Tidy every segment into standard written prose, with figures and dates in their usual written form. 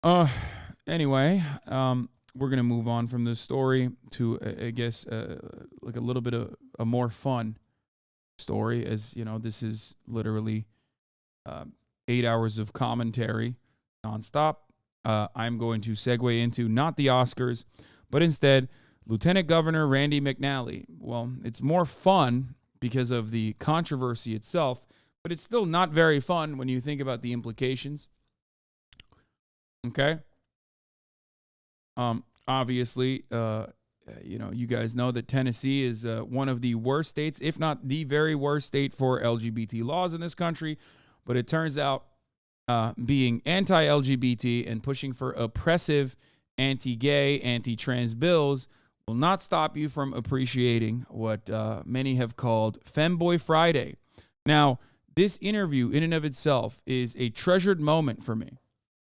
Uh, anyway, we're gonna move on from this story to, I guess, like a little bit of a more fun story. As you know, this is literally 8 hours of commentary nonstop. I'm going to segue into not the Oscars, but instead Lieutenant Governor Randy McNally. Well, it's more fun because of the controversy itself, but it's still not very fun when you think about the implications. Okay. Obviously, you guys know that Tennessee is one of the worst states, if not the very worst state for LGBT laws in this country. But it turns out being anti-LGBT and pushing for oppressive anti-gay, anti-trans bills will not stop you from appreciating what many have called Femboy Friday. Now, this interview in and of itself is a treasured moment for me,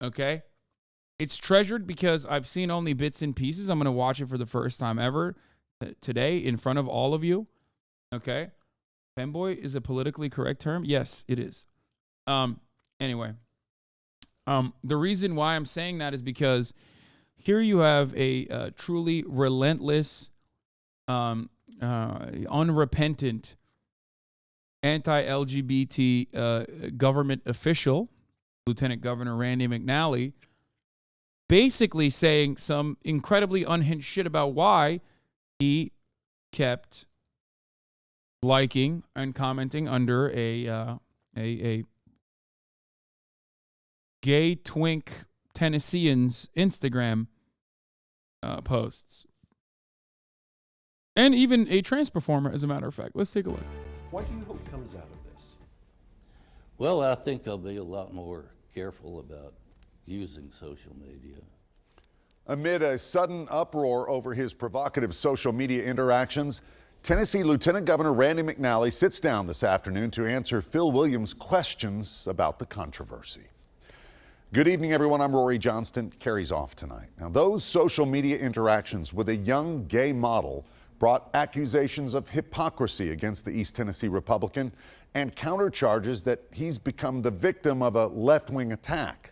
okay? It's treasured because I've seen only bits and pieces. I'm going to watch it for the first time ever today in front of all of you, okay? Femboy is a politically correct term? Yes, it is. Anyway, the reason why I'm saying that is because here you have a truly relentless, unrepentant, anti-LGBT government official, Lieutenant Governor Randy McNally, basically saying some incredibly unhinged shit about why he kept liking and commenting under a gay twink Tennessean's Instagram posts. And even a trans performer, as a matter of fact. Let's take a look. What do you hope comes out of this? Well, I think I'll be a lot more careful about using social media. Amid a sudden uproar over his provocative social media interactions, Tennessee Lieutenant Governor Randy McNally sits down this afternoon to answer Phil Williams' questions about the controversy. Good evening, everyone. I'm Rory Johnston. Carrie's off tonight. Now, those social media interactions with a young gay model brought accusations of hypocrisy against the East Tennessee Republican and countercharges that he's become the victim of a left-wing attack.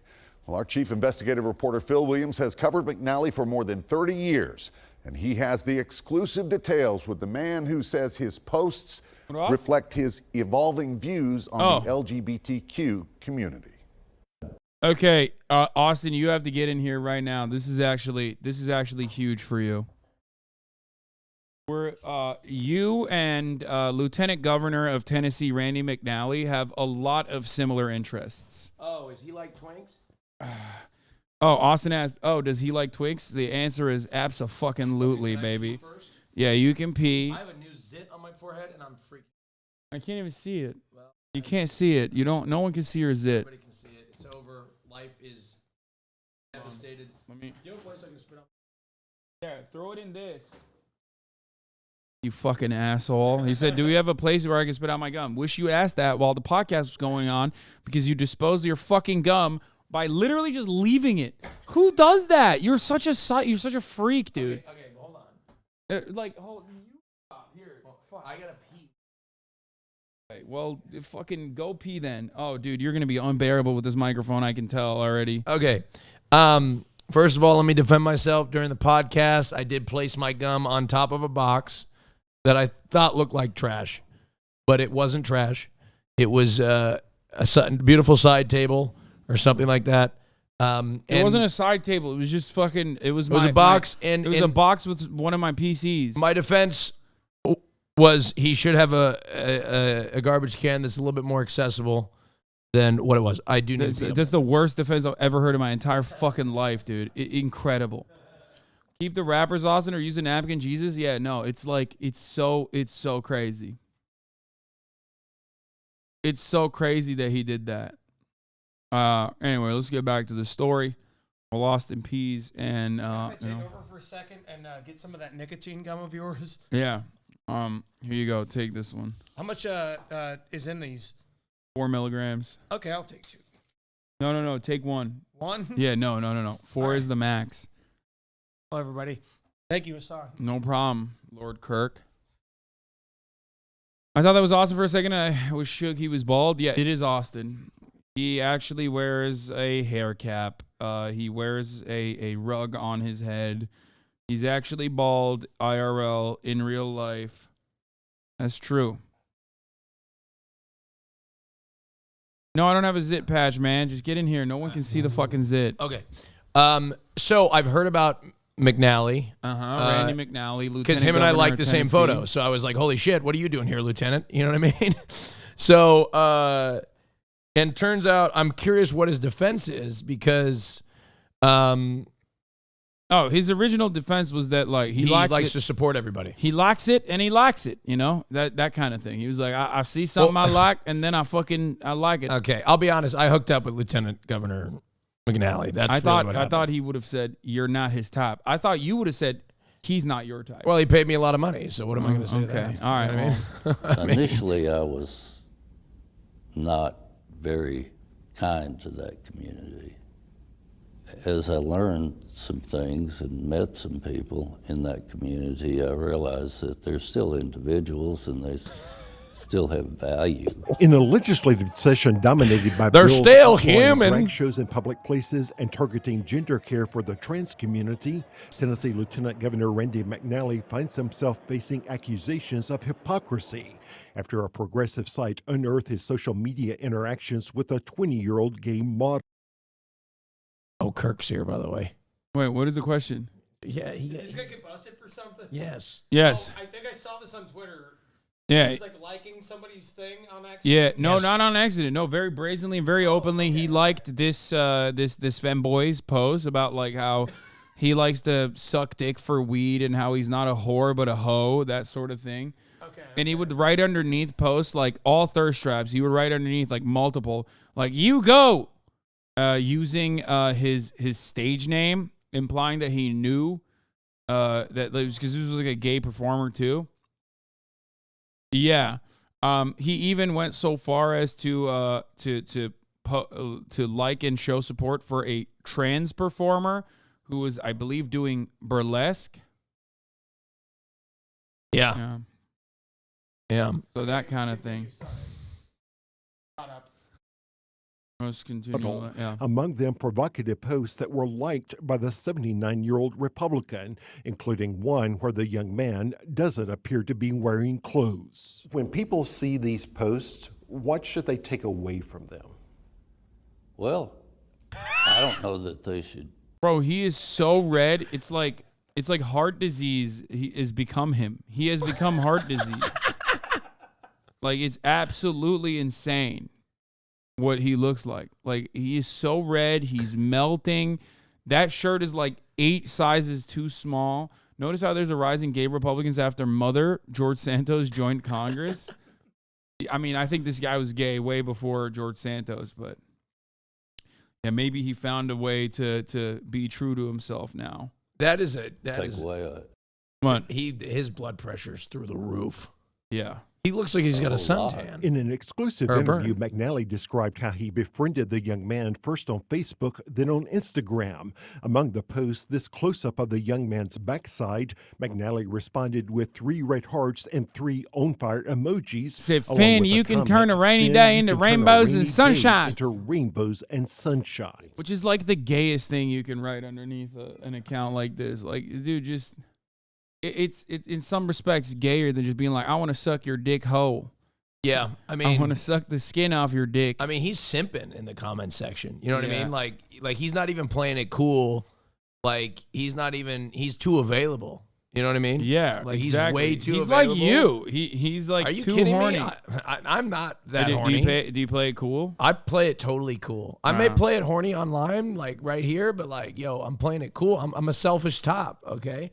Well, our chief investigative reporter Phil Williams has covered McNally for more than 30 years, and he has the exclusive details with the man who says his posts reflect his evolving views on the LGBTQ community. Okay, Austin, you have to get in here right now. This is actually huge for you. You and Lieutenant Governor of Tennessee Randy McNally have a lot of similar interests. Oh, is he like twinks? Austin asked, does he like Twinks? The answer is abso-fucking-lutely, baby. Yeah, you can pee. I have a new zit on my forehead, and I'm freaking. I can't even see it. Well, you can't see it. No one can see your zit. Everybody can see it. It's over. Life is devastated. Let me. Do you have a place I can spit on? There, throw it in this. You fucking asshole. He said, do we have a place where I can spit out my gum? Wish you asked that while the podcast was going on because you disposed of your fucking gum by literally just leaving it. Who does that? You're such a freak, dude. Okay, hold on. You stop here. Fuck. I gotta pee. Okay, well, fucking go pee then. Oh, dude, you're gonna be unbearable with this microphone. I can tell already. Okay. First of all, let me defend myself. During the podcast, I did place my gum on top of a box that I thought looked like trash, but it wasn't trash. It was a beautiful side table or something like that. It wasn't a side table. It was just fucking. It was a box, it was a box with one of my PCs. My defense was he should have a garbage can that's a little bit more accessible than what it was. I do need. That's the worst defense I've ever heard in my entire fucking life, dude. Incredible. Keep the wrappers, Austin, or use a napkin, Jesus. Yeah, no, it's so crazy. It's so crazy that he did that. Anyway, let's get back to the story. We're lost in peas and take over for a second and get some of that nicotine gum of yours. Yeah. Here you go. Take this one. How much is in these? 4 milligrams. Okay, I'll take 2. No. Take 1. 1? Yeah, no. 4 is the max. Hello, everybody. Thank you, Hasan. No problem, Lord Kirk. I thought that was Austin for a second, and I was shook he was bald. Yeah, it is Austin. He actually wears a hair cap. He wears a rug on his head. He's actually bald IRL in real life. That's true. No, I don't have a zit patch, man. Just get in here. No one can see the fucking zit. Okay. So I've heard about McNally. Randy McNally, Lieutenant because him and I Governor liked of the same Tennessee. photo. So I was like, holy shit, what are you doing here, Lieutenant? You know what I mean? So, and turns out I'm curious what his defense is because his original defense was that like he likes to support everybody. He likes it and he likes it, you know, that kind of thing. He was like, I see something I like and then I like it. Okay, I'll be honest. I hooked up with Lieutenant Governor McNally. That's I really what thought he would have said you're not his type. I thought you would have said he's not your type. Well, he paid me a lot of money, so what am I going to say? Okay, to that? all right. You know what I mean? Initially, I was not very kind to that community. As I learned some things and met some people in that community, I realized that they're still individuals and they still have value. In a legislative session dominated by They're bills still outlawing human. drag shows in public places and targeting gender care for the trans community, Tennessee Lieutenant Governor Randy McNally finds himself facing accusations of hypocrisy after a progressive site unearthed his social media interactions with a 20-year-old gay model. Oh, Kirk's here, by the way. Wait, what is the question? Yeah, He's gonna get busted for something. Yes. Yes. I think I saw this on Twitter. Yeah. He's like liking somebody's thing on accident. Yeah, no, Yes. not on accident. No, very brazenly and very openly. He liked this Femboy's post about like how he likes to suck dick for weed and how he's not a whore but a hoe, that sort of thing. Okay. And he would write underneath posts like all thirst traps. He would write underneath like multiple, like you go, using his stage name, implying that he knew that because he was like a gay performer too. Yeah. He even went so far as to like and show support for a trans performer who was, I believe, doing burlesque. Yeah. Yeah. So that kind of thing. Let's continue. Yeah. Among them, provocative posts that were liked by the 79-year-old Republican, including one where the young man doesn't appear to be wearing clothes. When people see these posts, what should they take away from them? Well, I don't know that they should. Bro, he is so red. It's like heart disease. He has become him. He has become heart disease. Like, it's absolutely insane what he looks like. Like, he is so red. He's melting. That shirt is like 8 sizes too small. Notice how there's a rise in gay Republicans after Mother George Santos joined Congress. I mean, I think this guy was gay way before George Santos, but yeah, maybe he found a way to be true to himself now. Take away What? His blood pressure's through the roof. Yeah. He looks like he's got a lot. suntan. In an exclusive Or a interview, burn. McNally described how he befriended the young man first on Facebook, then on Instagram. Among the posts, this close-up of the young man's backside, McNally responded with 3 red hearts and 3 on-fire emojis. Said, along "Finn, with a you can comment, turn a rainy "Finn, day you into can turn a rainbows and rainy day sunshine." Into rainbows and sunshine. Which is like the gayest thing you can write underneath an account like this. Like, dude, just it's in some respects gayer than just being like, I want to suck your dick hoe. Yeah, I I mean, want to suck the skin off your dick. I mean, he's simping in the comment section. You know what I Yeah. mean? Like he's not even playing it cool. Like he's too available. You know what I mean? Yeah, like exactly. he's way too He's available. like you. He's like Are you too kidding horny. me? I'm not that do, horny. do you play it cool? I play it totally cool. I may play it horny online, like right here, but like, yo, I'm playing it cool. I'm a selfish top, okay?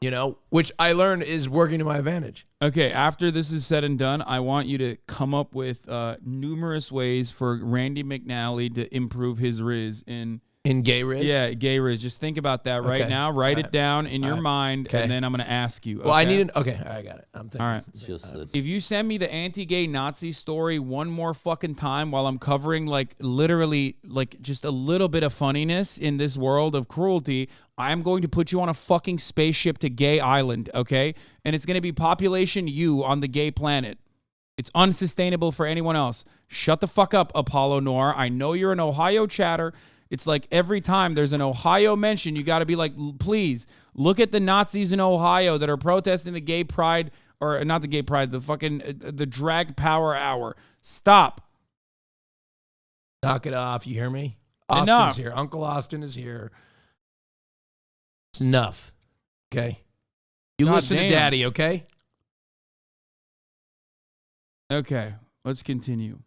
You know, which I learned is working to my advantage. Okay, after this is said and done, I want you to come up with numerous ways for Randy McNally to improve his riz in gay riz? Yeah, gay riz. Just think about that right Okay. now. Write All it right. down in your All right. mind, Okay. and then I'm going to ask you. Well, I okay? need okay, I got it. I'm thinking. All right. It's just that If you send me the anti-gay Nazi story one more fucking time while I'm covering like literally like just a little bit of funniness in this world of cruelty, I'm going to put you on a fucking spaceship to Gay Island, okay? And it's going to be population you on the gay planet. It's unsustainable for anyone else. Shut the fuck up, Apollo Noir. I know you're an Ohio chatter. It's like every time there's an Ohio mention, you got to be like, please, look at the Nazis in Ohio that are protesting the gay pride, or not the gay pride, the fucking, the drag power hour. Stop. Knock it off. You hear me? Enough. Austin's here. Uncle Austin is here. It's enough. Okay? You God listen damn. to Daddy, okay? Okay, let's continue.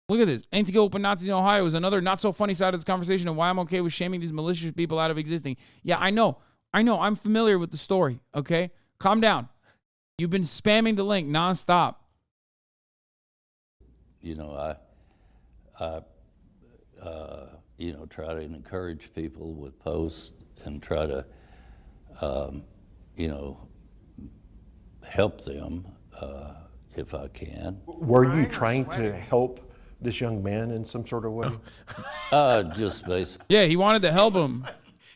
Look at this. Ain't to go open Nazis in Ohio is another not so funny side of this conversation, and why I'm okay with shaming these malicious people out of existing. Yeah, I know. I'm familiar with the story, okay? Calm down. You've been spamming the link nonstop. You know, I you know, try to encourage people with posts and try to, you know, help them if I can. Were you trying to help this young man in some sort of way? Just basically. Yeah, he wanted to help him.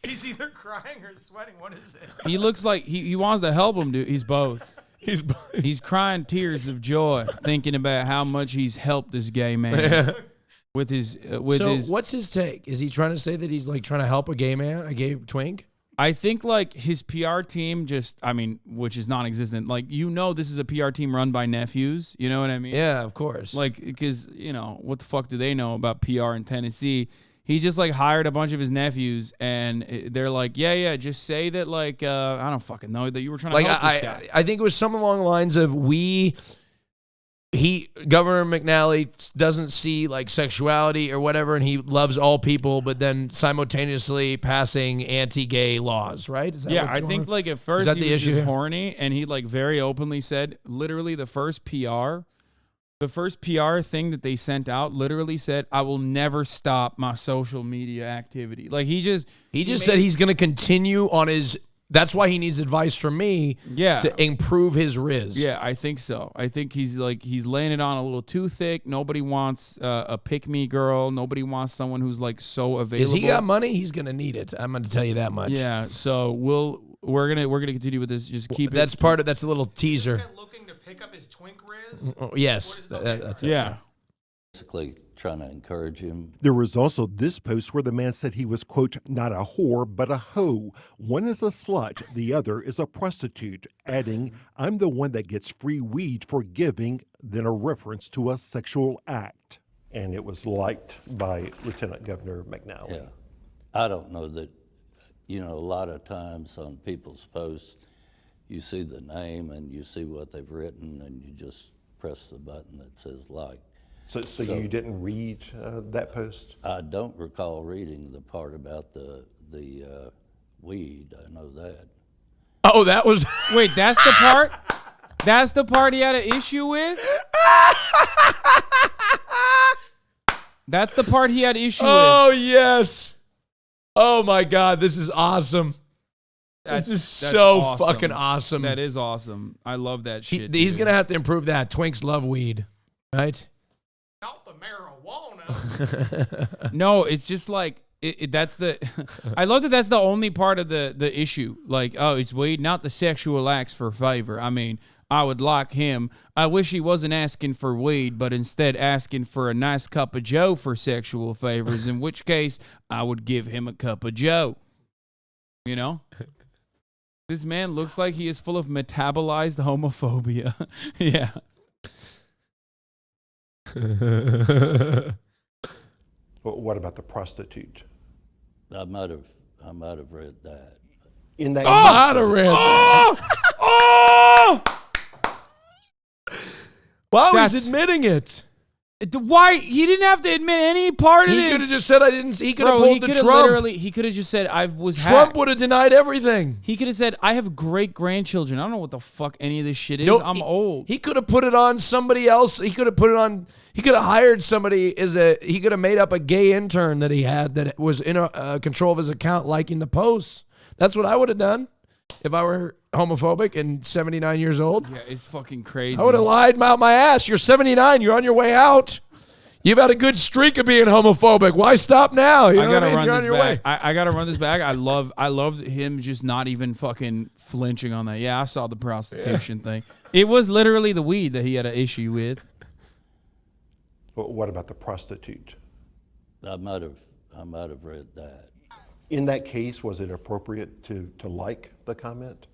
He's either crying or sweating. What is it? He looks like he wants to help him, dude. He's both. He's crying tears of joy thinking about how much he's helped this gay man with his what's his take? Is he trying to say that he's like trying to help a gay man, a gay twink? I think like his PR team which is non-existent. Like, this is a PR team run by nephews. You know what I mean? Yeah, of course. Like, because, what the fuck do they know about PR in Tennessee? He just like hired a bunch of his nephews, and they're like, yeah, just say that like, I don't fucking know, that you were trying to help this guy. I think it was something along the lines of Governor McNally doesn't see like sexuality or whatever, and he loves all people, but then simultaneously passing anti-gay laws, right? Is that Yeah, what's I going think on? like at first that he the was issue just here? horny, and he like very openly said, literally the first PR thing that they sent out literally said, I will never stop my social media activity. Like he just said he's going to continue on his. That's why he needs advice from me. Yeah. To improve his riz. Yeah, I think so. I think he's laying it on a little too thick. Nobody wants a pick-me girl. Nobody wants someone who's like so available. Is he got money? He's going to need it. I'm going to tell you that much. Yeah. So we're gonna continue with this. Just keep That's it. That's a little teaser. Guy looking to pick up his twink riz. Oh, yes, What is- that's it. Yeah. Basically trying to encourage him. There was also this post where the man said he was, quote, not a whore, but a hoe. One is a slut, the other is a prostitute, adding, I'm the one that gets free weed for giving, then a reference to a sexual act. And it was liked by Lieutenant Governor McNally. Yeah. I don't know that, a lot of times on people's posts, you see the name and you see what they've written and you just press the button that says like. So you didn't read that post? I don't recall reading the part about the weed. I know that. Oh, that was. Wait, that's the part? That's the part he had an issue with? That's the part he had issue with. Oh, yes. Oh, my God. This is awesome. That's This is so awesome. fucking awesome. That is awesome. I love that shit. He's dude. going to have to improve that. Twinks love weed, right? Not the marijuana. No, it's just like that's the. I love that. That's the only part of the issue. Like, oh, it's weed, not the sexual acts for favor. I mean, I would like him. I wish he wasn't asking for weed, but instead asking for a nice cup of Joe for sexual favors. In which case, I would give him a cup of Joe. You know. This man looks like he is full of metabolized homophobia. Yeah. What about the prostitute? I might have read that. In that Wow, he's That's- admitting it. Why he didn't have to admit any part of He this? could have just said, I didn't. He could have Bro, he pulled the could have Trump. literally. He could have just said, "I was Trump hacked." would have denied everything. He could have said, "I have great grandchildren. I don't know what the fuck any of this shit is. No, I'm old." He could have put it on somebody else. He could have put it on. He could have hired somebody he could have made up a gay intern that he had that was in control of his account, liking the posts. That's what I would have done if I were homophobic and 79 years old. Yeah, it's fucking crazy. I would have lied out my ass. You're 79. You're on your way out. You've had a good streak of being homophobic. Why stop now? You know I gotta what I mean? run You're on this your back. way. I gotta run this back. I love him just not even fucking flinching on that. Yeah, I saw the prostitution thing. It was literally the weed that he had an issue with. What about the prostitute? I might have read that. In that case, was it appropriate to like the comment?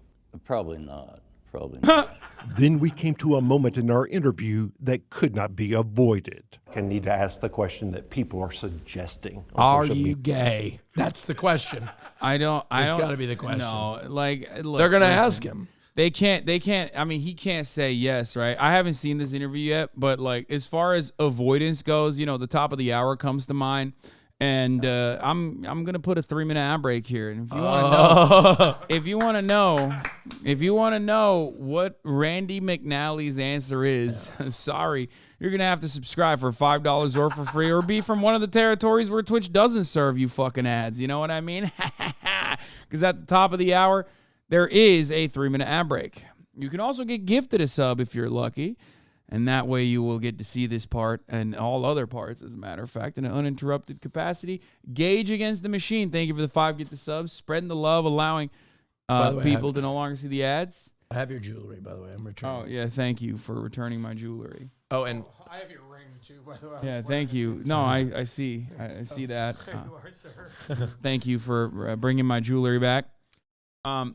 Probably not. Probably not. Then we came to a moment in our interview that could not be avoided. I need to ask the question that people are suggesting. On Are social you media. gay? That's the question. I don't. It's gotta be the question. No, like look, They're going to listen, ask him. They can't. I mean, he can't say yes, right? I haven't seen this interview yet, but like as far as avoidance goes, the top of the hour comes to mind, and I'm gonna put a 3-minute ad break here. And if you want to know what Randy McNally's answer is, sorry, you're gonna have to subscribe for $5 or for free, or be from one of the territories where Twitch doesn't serve you fucking ads. You know what I mean? Because at the top of the hour, there is a 3-minute ad break. You can also get gifted a sub if you're lucky, and that way you will get to see this part and all other parts, as a matter of fact, in an uninterrupted capacity. Gauge Against the Machine, thank you for the 5 get the subs. Spreading the love, allowing By the way, people to no longer see the ads. I have your jewelry, by the way. I'm returning. Oh, yeah, thank you for returning my jewelry. Oh, and I have your ring too, by the way. Yeah, thank you. No, I see. I see that. There you are, sir. Thank you for bringing my jewelry back.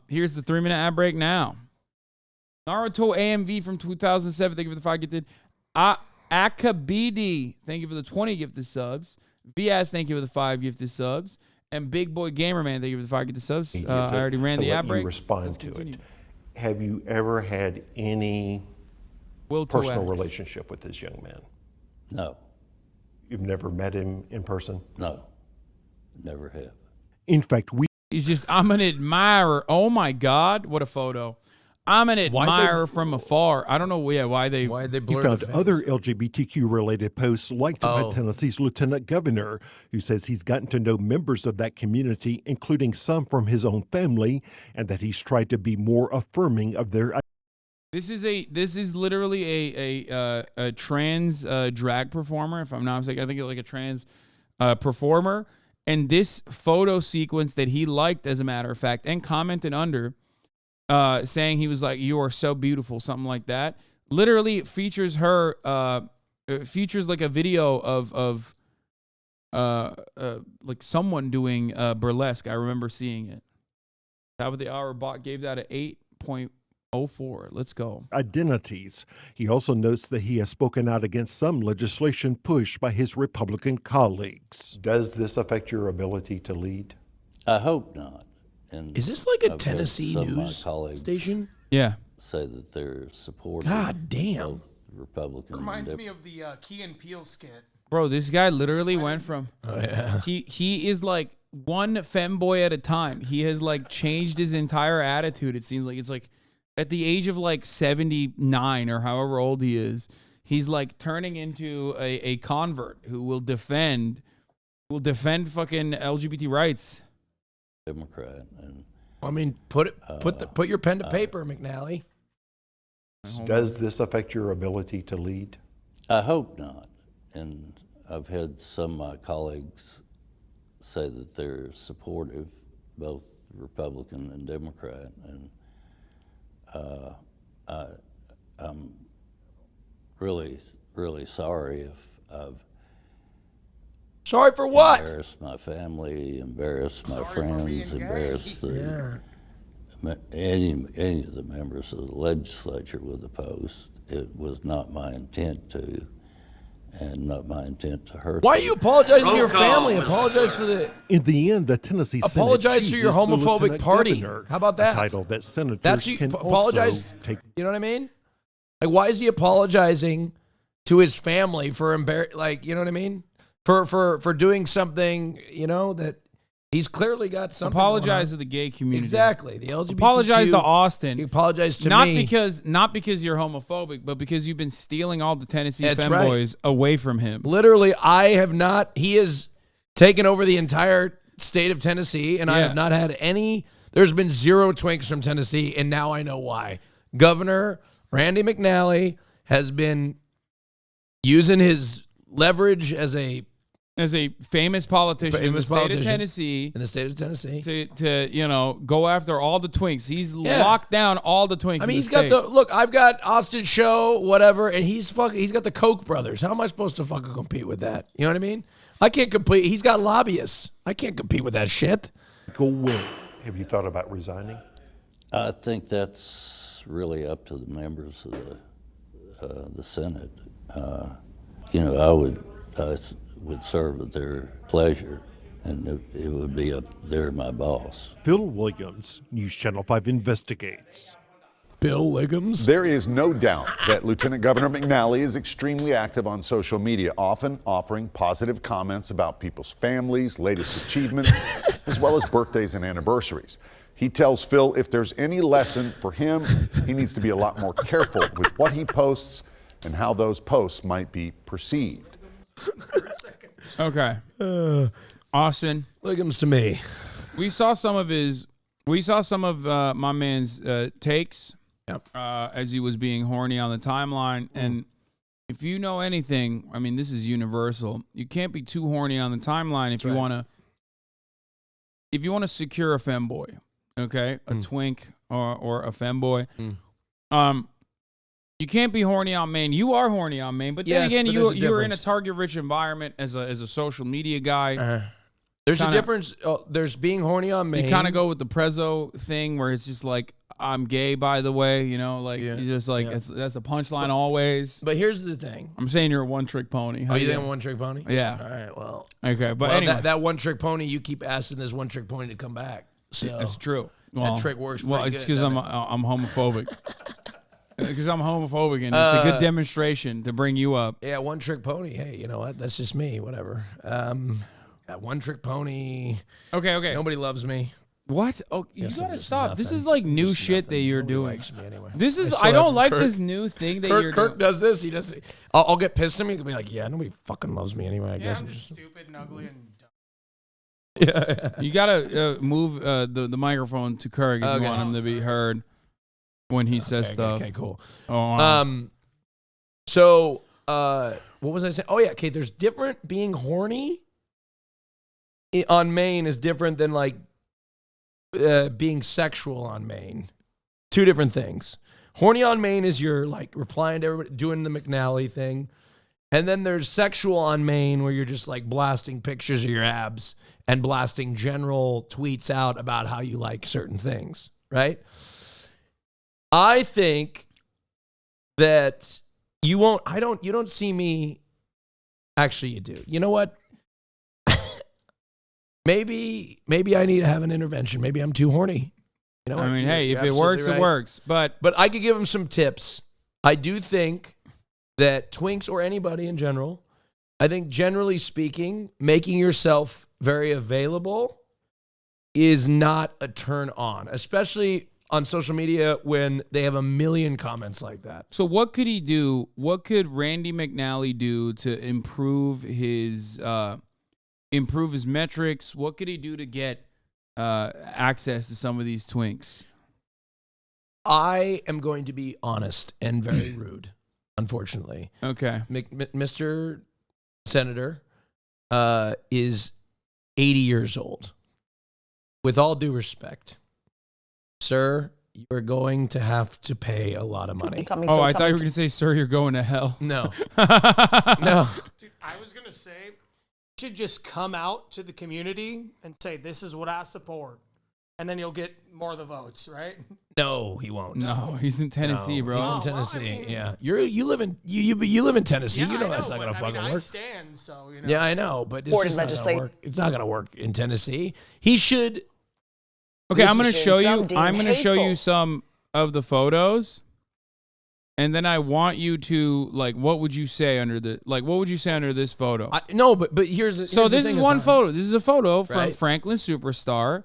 Here's the 3-minute ad break now. Naruto AMV from 2007. Thank you for the 5 gifted. Akabidi, thank you for the 20 gifted subs. Vias, thank you for the 5 gifted subs. And Big Boy Gamerman, thank you for the 5 gifted subs. I already ran the ad break. You respond Let's to continue. it. Have you ever had any Will personal Toax. relationship with this young man? No, You've never met him in person? no, never have. In fact, He's just, I'm an admirer. Oh my God, what a photo. I'm an admirer from afar. I don't know why they why they you blur found the face? other LGBTQ-related posts liked by Tennessee's Lieutenant Governor, who says he's gotten to know members of that community, including some from his own family, and that he's tried to be more affirming of their. This is literally a trans drag performer, if I'm not mistaken. I think it's like a trans performer. And this photo sequence that he liked, as a matter of fact, and commented under, saying he was like, "You are so beautiful," something like that. Literally features her, features like a video of like someone doing burlesque. I remember seeing it. Top of the hour bot gave that an 8.04. Let's go. Identities. He also notes that he has spoken out against some legislation pushed by his Republican colleagues. Does this affect your ability to lead? I hope not. And Is this like a I've Tennessee had some of my news colleagues station? Yeah. say that they're supportive. God damn. of Republican. Reminds me of the Key and Peele skit. Bro, this guy literally went from he is like one femboy at a time. He has like changed his entire attitude. It seems like it's like at the age of like 79 or however old he is, he's like turning into a convert who will defend fucking LGBT rights. Democrat, and I mean, put your pen to paper, McNally. Does this affect your ability to lead? I hope not. And I've had some of my colleagues say that they're supportive, both Republican and Democrat, and I'm really, really sorry if I've Sorry for what? embarrassed my family, embarrassed my Sorry for being friends, gay. embarrassed any of the members of the legislature with the post. It was not my intent to, and not my intent to hurt Why are them. you apologizing to your family? Apologize for the. In the end, the Tennessee Senate Apologize to your chooses the homophobic Lieutenant party. Governor, How about that? A title that senators That's you can apologize. also take. You know what I mean? Like, why is he apologizing to his family for like, you know what I mean? For doing something, you know, that he's clearly got something. Apologize to the gay community. Exactly. The LGBTQ. Apologize to Austin. You apologize to not me. not because you're homophobic, but because you've been stealing all the Tennessee That's femboys away from him. Literally, I have not. He has taken over the entire state of Tennessee, and I Yeah. have not had any. There's been zero twinks from Tennessee, and now I know why. Governor Randy McNally has been using his leverage as a famous politician in the state of Tennessee. In the state of Tennessee. To go after all the twinks. He's locked down all the twinks. I mean, in he's the got state. look, I've got AustinShow, whatever, and he's got the Koch brothers. How am I supposed to fucking compete with that? You know what I mean? I can't compete. He's got lobbyists. I can't compete with that shit. Go will. Have you thought about resigning? I think that's really up to the members of the Senate. I would serve at their pleasure, and it would be up there my boss. Phil Williams, News Channel 5 investigates. Bill Liggums. There is no doubt that Lieutenant Governor McNally is extremely active on social media, often offering positive comments about people's families, latest achievements, as well as birthdays and anniversaries. He tells Phil if there's any lesson for him, he needs to be a lot more careful with what he posts and how those posts might be perceived. Okay. Austin. Liggums to me. We saw some of my man's takes as he was being horny on the timeline. And if you know anything, I mean, this is universal. You can't be too horny on the timeline if you want to secure a femboy, okay? A twink or a femboy. You can't be horny on Maine. You are horny on Maine, but then again, you're in a target-rich environment as a social media guy. There's a difference. There's being horny on Maine. You kind of go with the Prezzo thing where it's just like, I'm gay, by the way, you just like, that's a punchline always. But here's the thing. I'm saying you're a one-trick pony. You think I'm a one-trick pony? Yeah. All right, well. Okay, but anyway. That one-trick pony, you keep asking this one-trick pony to come back. So that's true. That trick works pretty it's good, because I'm homophobic. Because I'm homophobic, and it's a good demonstration to bring you up. Yeah, one-trick pony. Hey, you know what? That's just me. Whatever. That one-trick pony. Okay. Nobody loves me. What? Oh, you gotta stop. Nothing. This is like new Just shit nothing. that you're Nobody doing. likes me anyway. This is. still I don't have like Kirk. this new thing that you're Kirk doing. does this. He does. I'll get pissed at me. He'll be like, "Yeah, nobody fucking loves me anyway." I guess I'm I'm just just. stupid and ugly and dumb. Yeah. You gotta move the microphone to Kirk if you want him to be heard when he says stuff. Okay, cool. Oh, So, what was I saying? Oh yeah. Okay. There's different. Being horny on Maine is different than like being sexual on Maine. Two different things. Horny on Maine is you're like replying to everybody, doing the McNally thing. And then there's sexual on Maine where you're just like blasting pictures of your abs and blasting general tweets out about how you like certain things, right? I think that you don't see me. Actually, you do. You know what? Maybe I need to have an intervention. Maybe I'm too horny. You know, I mean, hey, you're if it works, absolutely it right. works. But I could give him some tips. I do think that twinks or anybody in general, I think generally speaking, making yourself very available is not a turn on, especially on social media when they have a million comments like that. so what could he do? What could Randy McNally do to improve his metrics? What could he do to get access to some of these twinks? I am going to be honest and very rude, unfortunately. Okay. Mr. Senator is 80 years old. With all due respect, sir, you're going to have to pay a lot of money. Oh, I thought you were going to say, sir, you're going to hell. No. No. Dude, I was going to say, you should just come out to the community and say, this is what I support. And then you'll get more of the votes, right? No, he won't. No, he's in Tennessee, No, bro. He's in well, Tennessee. I mean- yeah, you live in Tennessee. Yeah, you know I that's not but gonna fucking I work. stand, so, you know. Yeah, I know, but this is not gonna work. It's not gonna work in Tennessee. He should. Okay, I'm going to This is show you. some deemed I'm going to show you hateful. some of the photos, and then I want you to what would you say under this photo? No, but here's So the this thing, is one Hasan. photo. This is a photo from Right. Franklin Superstar.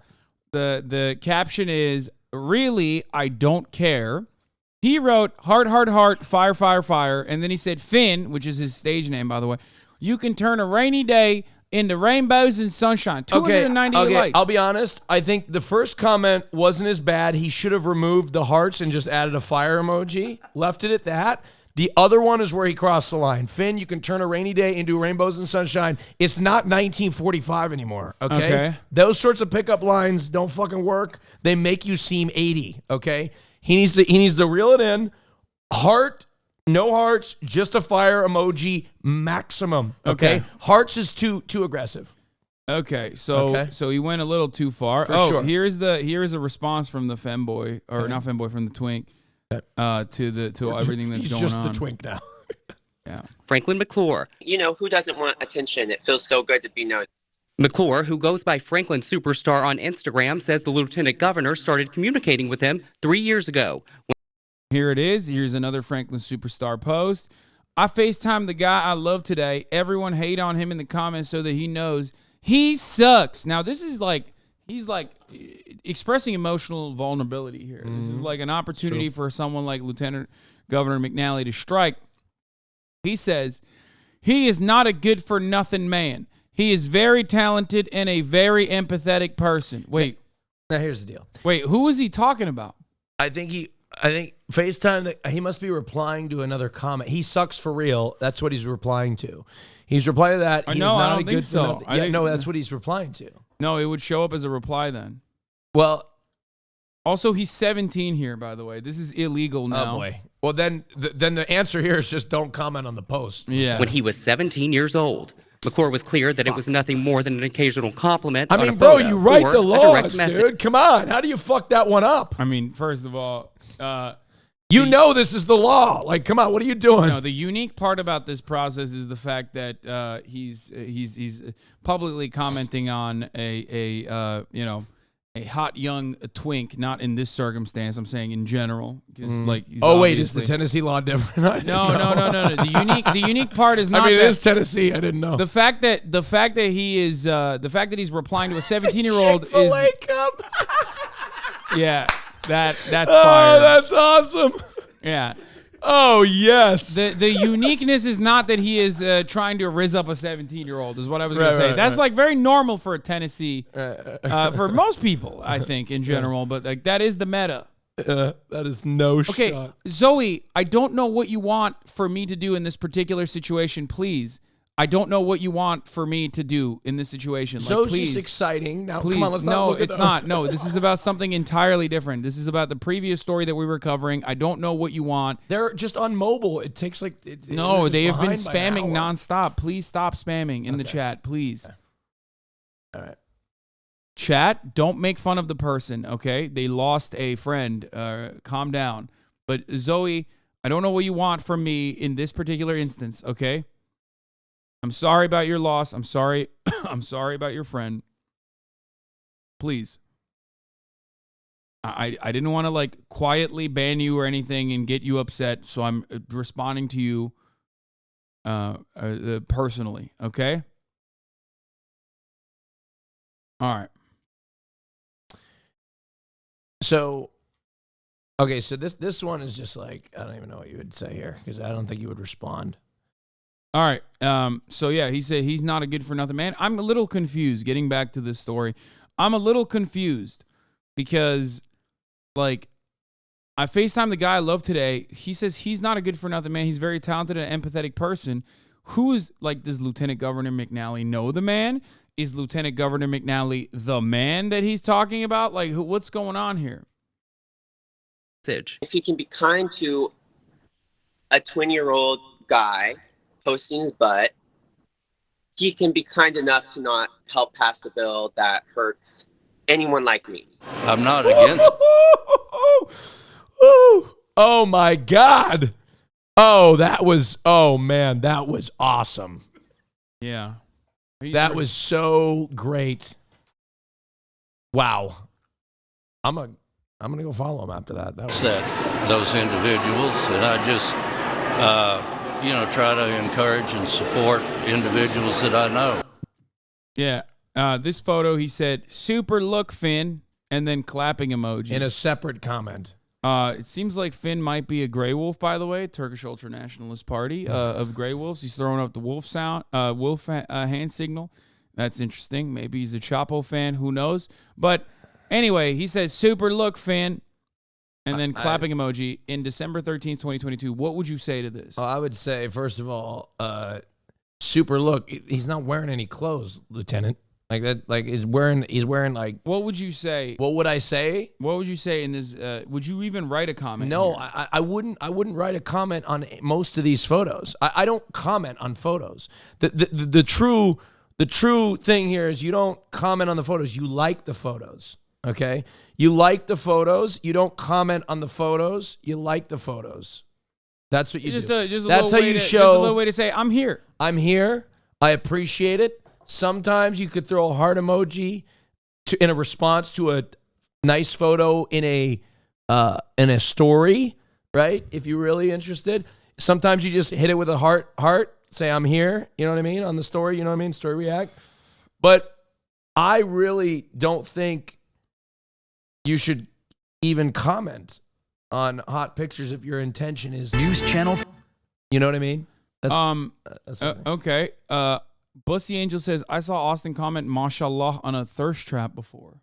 The caption is, "Really, I don't care." He wrote heart, fire, fire, fire, and then he said Finn, which is his stage name, by the way. You can turn a rainy day into rainbows and sunshine. 298 Okay, likes. I'll be honest. I think the first comment wasn't as bad. He should have removed the hearts and just added a fire emoji, left it at that. The other one is where he crossed the line. Finn, you can turn a rainy day into rainbows and sunshine. It's not 1945 anymore, okay? Those sorts of pickup lines don't fucking work. They make you seem 80, okay? He needs to reel it in. Heart, no hearts, just a fire emoji maximum, okay? Hearts is too aggressive. Okay, so he went a little too far. Sure. Here's a response from the Femboy, or not Femboy, from the Twink, to everything that's He's going just on. the Twink now. Yeah. Franklin McClure. You know, who doesn't want attention? It feels so good to be noticed. McClure, who goes by Franklin Superstar on Instagram, says the lieutenant governor started communicating with him 3 years ago. Here it is. Here's another Franklin Superstar post. I FaceTimed the guy I love today. Everyone hate on him in the comments so that he knows he sucks. Now, this is like, he's like expressing emotional vulnerability here. This is like an opportunity for someone like Lieutenant Governor McNally to strike. He says, he is not a good-for-nothing man. He is very talented and a very empathetic person. Wait. Now, here's the deal. Wait, who is he talking about? I think FaceTime, he must be replying to another comment. He sucks for real. That's what he's replying to. He's replying to that. He's No, I not don't a think good so. No, that's what he's replying to. No, it would show up as a reply then. Well, also, he's 17 here, by the way. This is illegal now. oh boy. Well, then the answer here is just don't comment on the post. Yeah. When he was 17 years old. McClure was clear that it was nothing more than an occasional compliment. I on mean, a bro, photo you write or the a laws, direct message. dude. Come on. How do you fuck that one up? I mean, first of all, You know this is the law. Like, come on, what are you doing? no, the unique part about this process is the fact that he's publicly commenting on a hot young twink, not in this circumstance. I'm saying in general. Like, he's Oh wait, is the obviously- Tennessee law different? I didn't No. know. The unique part is not. I mean, it that, is Tennessee. I didn't know. the fact that he is the fact that he's replying to a 17-year-old is Chick-fil-A cup. yeah. That's Oh, fire. that's awesome. Yeah. Oh yes. The uniqueness is not that he is trying to rizz up a 17-year-old, is what I was going to say. right, That's right. like very normal for Tennessee, for most people, I think, in general. But like that is the meta. That is no Okay, shot. Zoe, I don't know what you want for me to do in this particular situation. Please, I don't know what you want for me to do in this situation. Like, So please. she's exciting. Now, Please, come on, let's not no, look at it's not. No, this is about something entirely different. This is about the previous story that we were covering. I don't know what you want. They're just on mobile. It takes like No, they have been behind by an spamming hour. nonstop. Please stop spamming in the Okay. chat, please. All right. Chat, don't make fun of the person, okay? They lost a friend. Calm down. But Zoe, I don't know what you want from me in this particular instance, okay? I'm sorry about your loss. I'm sorry. I'm sorry about your friend. Please. I didn't want to like quietly ban you or anything and get you upset, so I'm responding to you personally, okay? All right. So, okay, so this one is just like, I don't even know what you would say here because I don't think you would respond. All right. So yeah, he said he's not a good for nothing man. I'm a little confused. Getting back to this story, I'm a little confused because, like, I FaceTimed the guy I love today. He says he's not a good for nothing man. He's a very talented and empathetic person. Who is like? Does Lieutenant Governor McNally know the man? Is Lieutenant Governor McNally the man that he's talking about? Like, what's going on here? If he can be kind to a 20-year-old guy posting his butt, he can be kind enough to not help pass a bill that hurts anyone like me. I'm not against Oh my God. Oh, man, that was awesome. Yeah, That was so great. Wow. I'm gonna go follow him after that. That was those individuals, and I just, try to encourage and support individuals that I know. Yeah. This photo, he said, "Super look, Finn," and then clapping emoji. in a separate comment. It seems like Finn might be a gray wolf, by the way, Turkish Ultra Nationalist Party of gray wolves. He's throwing up the wolf hand signal. That's interesting. Maybe he's a Chapo fan. Who knows? But anyway, he says, "Super look, Finn," And then clapping emoji in December 13th, 2022. What would you say to this? I would say, first of all, super look. He's not wearing any clothes, Lieutenant. Like that. Like he's wearing like. What would you say? What would I say? What would you say in this? Would you even write a comment? No, here? I wouldn't. I wouldn't write a comment on most of these photos. I don't comment on photos. The true thing here is you don't comment on the photos. You like the photos. Okay, you like the photos. You don't comment on the photos. You like the photos. That's what you do. That's how you show. Just a little way to say, I'm here. I'm here. I appreciate it. Sometimes you could throw a heart emoji in a response to a nice photo in a story, right? If you're really interested. Sometimes you just hit it with a heart. Say I'm here. You know what I mean on the story. You know what I mean. Story react. But I really don't think you should even comment on hot pictures if your intention is news channel. You know what I mean? That's okay. Bussy Angel says, I saw Austin comment mashallah on a thirst trap before.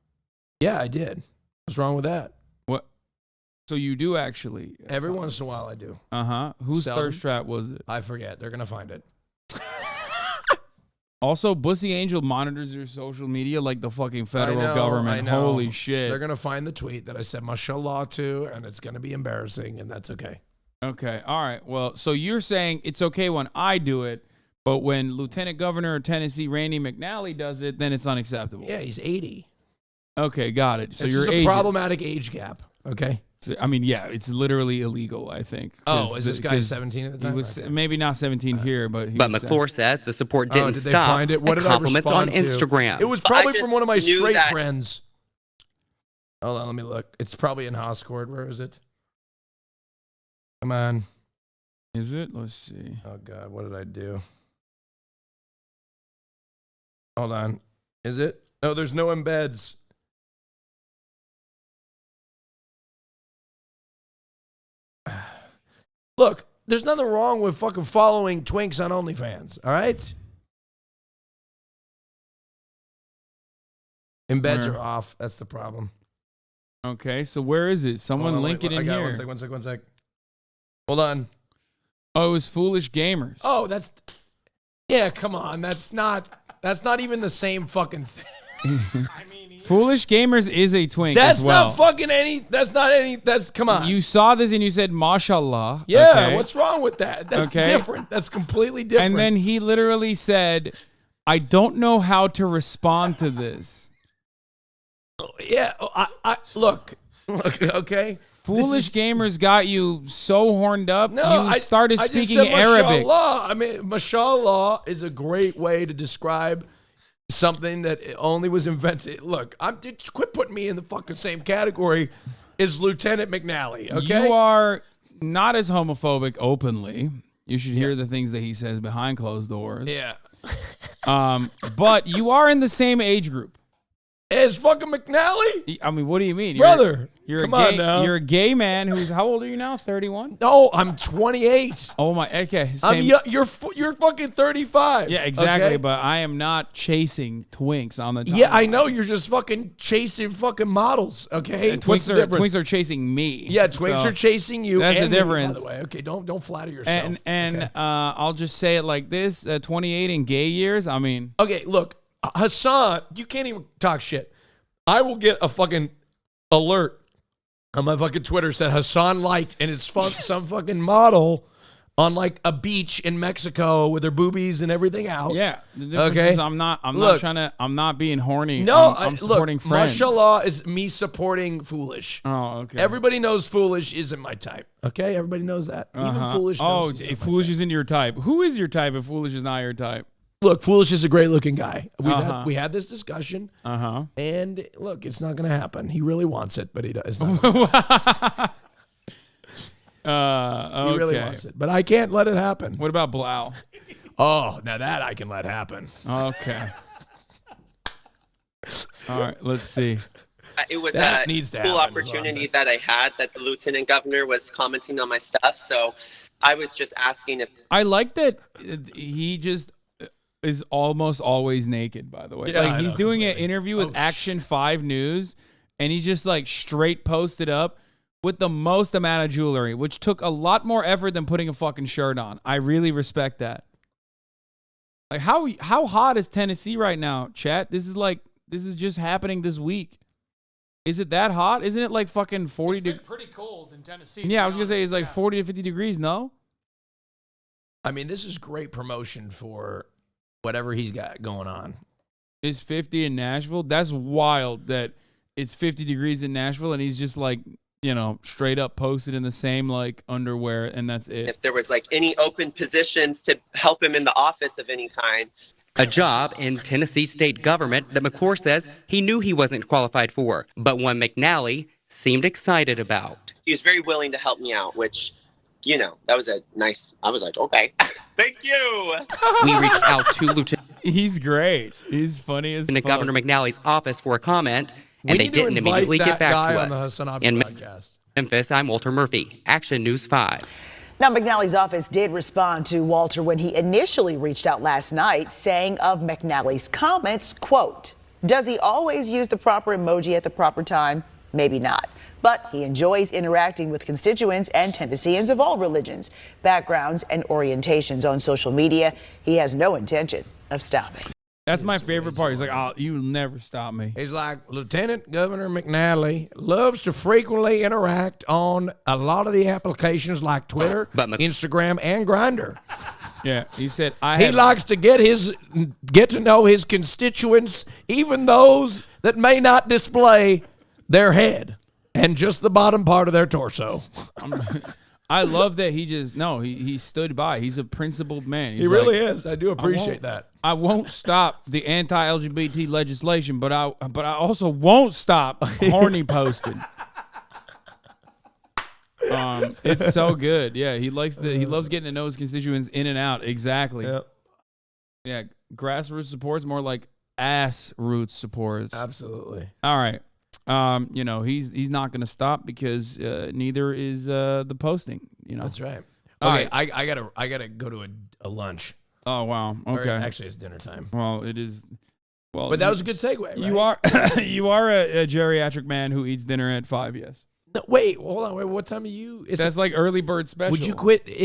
Yeah, I did. What's wrong with that? What? So you do actually? Every once in a while I do. Whose Seldom. thirst trap was it? I forget. They're going to find it. Also, Bussy Angel monitors your social media like the fucking federal government. I know. Holy shit. They're going to find the tweet that I said mashallah to, and it's going to be embarrassing, and that's okay. Okay. All right. Well, so you're saying it's okay when I do it, but when Lieutenant Governor of Tennessee Randy McNally does it, then it's unacceptable. Yeah, he's 80. Okay, got it. So it's you're just a problematic age gap, okay? So, I mean, yeah, it's literally illegal, I think. Oh, is this guy 17 at the time? He was maybe not 17 here, but he But was McClure says the support didn't did they stop find it? What at did I compliments on respond to? Instagram. It was probably from one of my knew straight that- friends. Hold on, let me look. It's probably in Hoscord. Where is it? Come on. Is it? Let's see. Oh, God, what did I do? Hold on. Is it? No, there's no embeds. Look, there's nothing wrong with fucking following twinks on OnlyFans, all right? Embeds Where? are off. That's the problem. Okay, so where is it? Someone Hold on, link wait, it I in got here. One sec. Hold on. Oh, it was Foolish Gamers. Oh, that's... Yeah, come on. That's not even the same fucking thing. Foolish Gamers is a twink That's as well. not fucking any... That's... Come on. You saw this and you said, mashallah. Yeah, okay? what's wrong with that? That's Okay. different. That's completely different. And then he literally said, I don't know how to respond to this. Yeah, I look, okay. Foolish Gamers got you so horned up, No, you started I just speaking said Arabic. Mashallah. I mean, mashallah is a great way to describe something that only was invented. Look, quit putting me in the fucking same category as Lieutenant McNally, okay? You are not as homophobic openly. You should hear the things that he says behind closed doors. Yeah. But you are in the same age group. As fucking McNally? I mean, what do you mean? Brother, you're come a gay, on now. You're a gay man who's, how old are you now? 31? No, I'm 28. Oh my, okay. I'm Same. you're fucking 35. Yeah, exactly. okay? But I am not chasing twinks on the timeline. Yeah, I know. You're just fucking chasing fucking models, okay? And What's the difference? twinks are chasing me. Yeah, twinks So are chasing you. that's and the me, difference. by the way. Okay, don't flatter yourself. And okay. I'll just say it like this: 28 in gay years. I mean, Okay, look, Hasan, you can't even talk shit. I will get a fucking alert on my fucking Twitter said Hasan liked, and it's some fucking model on like a beach in Mexico with her boobies and everything out. yeah. The difference Okay. is I'm not being horny. No, I'm supporting look, friends. mashallah is me supporting Foolish. Oh, okay. Everybody knows Foolish isn't my type. Okay, everybody knows that. Even Foolish knows. he's not if my Foolish type. isn't your type, who is your type if Foolish is not your type? Look, Foolish is a great looking guy. We had this discussion. And look, it's not going to happen. He really wants it, but he does. He really wants it, but I can't let it happen. What about Blau? Oh, now that I can let happen. Okay. All right, let's see. It was That a needs to cool happen, is what I'm opportunity saying. that I had that the lieutenant governor was commenting on my stuff. So I was just asking if I like that he just is almost always naked, by the way. Yeah, like I he's know, doing an completely. interview with Action 5 News and he just like straight posted up with the most amount of jewelry, which took a lot more effort than putting a fucking shirt on. I really respect that. Like, how hot is Tennessee right now, chat? This is just happening this week. Is it that hot? Isn't it like fucking 40 It's been pretty cold in Tennessee. Yeah, I was going to say it's like 40 to 50 degrees, no? I mean, this is great promotion for whatever he's got going on. It's 50 in Nashville. That's wild that it's 50 degrees in Nashville and he's just like, straight up posted in the same like underwear and that's it. If there was like any open positions to help him in the office of any kind. A job in Tennessee state government that McClure says he knew he wasn't qualified for, but one McNally seemed excited about. He was very willing to help me out, which, that was I was like, okay, thank you. We reached out to Lieutenant. He's great. He's funny as fuck. Governor McNally's office for a comment, and they didn't immediately get back to us. In Memphis, I'm Walter Murphy, Action News 5. Now, McNally's office did respond to Walter when he initially reached out last night, saying of McNally's comments, quote, does he always use the proper emoji at the proper time? Maybe not. But he enjoys interacting with constituents and Tennesseans of all religions, backgrounds, and orientations on social media. He has no intention of stopping. That's my favorite part. He's like, oh, you'll never stop me. He's like, Lieutenant Governor McNally loves to frequently interact on a lot of the applications like Twitter, Instagram, and Grindr. Yeah, he said, he likes to get to know his constituents, even those that may not display their head and just the bottom part of their torso. I love that he stood by. He's a principled man. He really is. I do appreciate that. I won't stop the anti-LGBT legislation, but I also won't stop horny posting. It's so good. Yeah, he loves getting to know his constituents in and out. Exactly. Yep. Yeah, grassroots support's more like ass roots supports. Absolutely. All right. He's not going to stop because neither is the posting. That's right. All Okay, right. I gotta go to a lunch. Oh wow. Okay. Actually, it's dinner time. Well, it is. Well, but that was a good segue. Right? You are a geriatric man who eats dinner at 5. Yes. No, wait, hold on. Wait, what time are you? That's like early bird special. Would you quit?